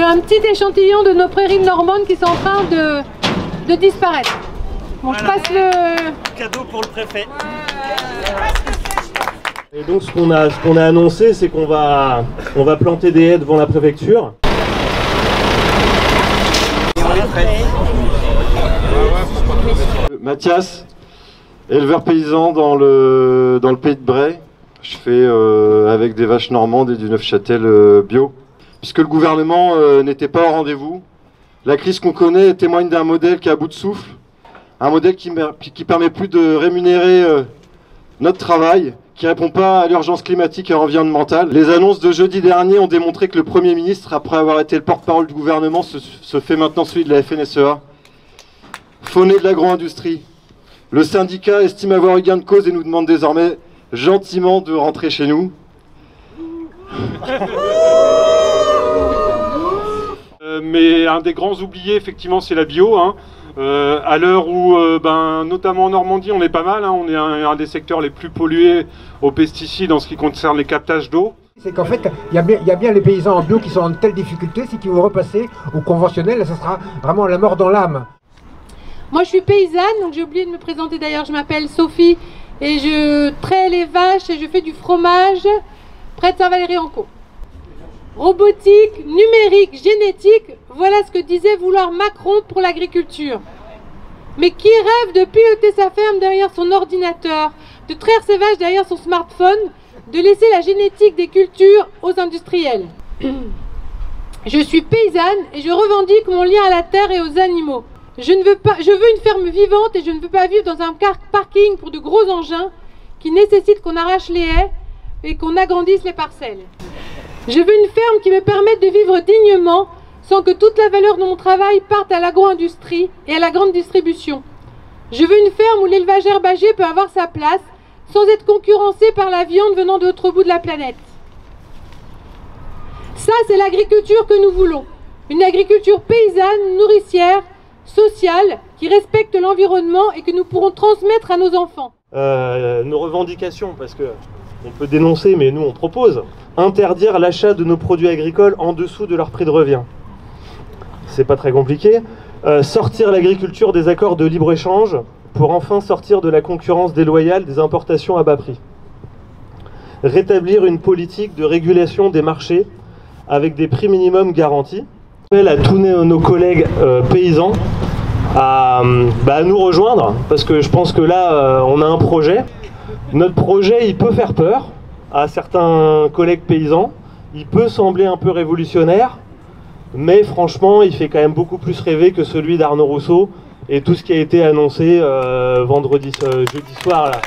un petit échantillon de nos prairies normandes qui sont en train de disparaître. Bon, voilà. Je passe le... Cadeau pour le préfet. Et donc ce qu'on a annoncé, c'est qu'on va planter des haies devant la préfecture. Mathias, éleveur paysan dans le pays de Bray. Je fais avec des vaches normandes et du Neufchâtel bio. Puisque le gouvernement n'était pas au rendez-vous, la crise qu'on connaît témoigne d'un modèle qui est à bout de souffle. Un modèle qui permet plus de rémunérer notre travail, qui ne répond pas à l'urgence climatique et environnementale. Les annonces de jeudi dernier ont démontré que le Premier ministre, après avoir été le porte-parole du gouvernement, se fait maintenant celui de la FNSEA. Fauné de l'agro-industrie. Le syndicat estime avoir eu gain de cause et nous demande désormais gentiment de rentrer chez nous. Mais un des grands oubliés, effectivement, c'est la bio. Hein. À l'heure où, notamment en Normandie, on est pas mal. Hein. On est un des secteurs les plus pollués aux pesticides en ce qui concerne les captages d'eau. C'est qu'en fait, il y a bien les paysans en bio qui sont en telle difficulté, c'est qu'ils vont repasser au conventionnel, et ça sera vraiment la mort dans l'âme. Moi, je suis paysanne, donc j'ai oublié de me présenter d'ailleurs. Je m'appelle Sophie et je traite les vaches et je fais du fromage près de Saint-Valery-en-Caux. Robotique, numérique, génétique, voilà ce que disait vouloir Macron pour l'agriculture. Mais qui rêve de piloter sa ferme derrière son ordinateur, de traire ses vaches derrière son smartphone, de laisser la génétique des cultures aux industriels? Je suis paysanne et je revendique mon lien à la terre et aux animaux. Je veux une ferme vivante et je ne veux pas vivre dans un parking pour de gros engins qui nécessitent qu'on arrache les haies et qu'on agrandisse les parcelles. Je veux une ferme qui me permette de vivre dignement sans que toute la valeur de mon travail parte à l'agro-industrie et à la grande distribution. Je veux une ferme où l'élevage herbager peut avoir sa place sans être concurrencé par la viande venant de l'autre bout de la planète. Ça, c'est l'agriculture que nous voulons. Une agriculture paysanne, nourricière, sociale, qui respecte l'environnement et que nous pourrons transmettre à nos enfants. Nos revendications, parce que on peut dénoncer, mais nous on propose. Interdire l'achat de nos produits agricoles en dessous de leur prix de revient. C'est pas très compliqué. Sortir l'agriculture des accords de libre-échange pour enfin sortir de la concurrence déloyale des importations à bas prix. Rétablir une politique de régulation des marchés avec des prix minimums garantis. J'appelle à tous nos collègues paysans à nous rejoindre, parce que je pense que là on a un projet. Notre projet, il peut faire peur à certains collègues paysans, il peut sembler un peu révolutionnaire, mais franchement il fait quand même beaucoup plus rêver que celui d'Arnaud Rousseau et tout ce qui a été annoncé jeudi soir là.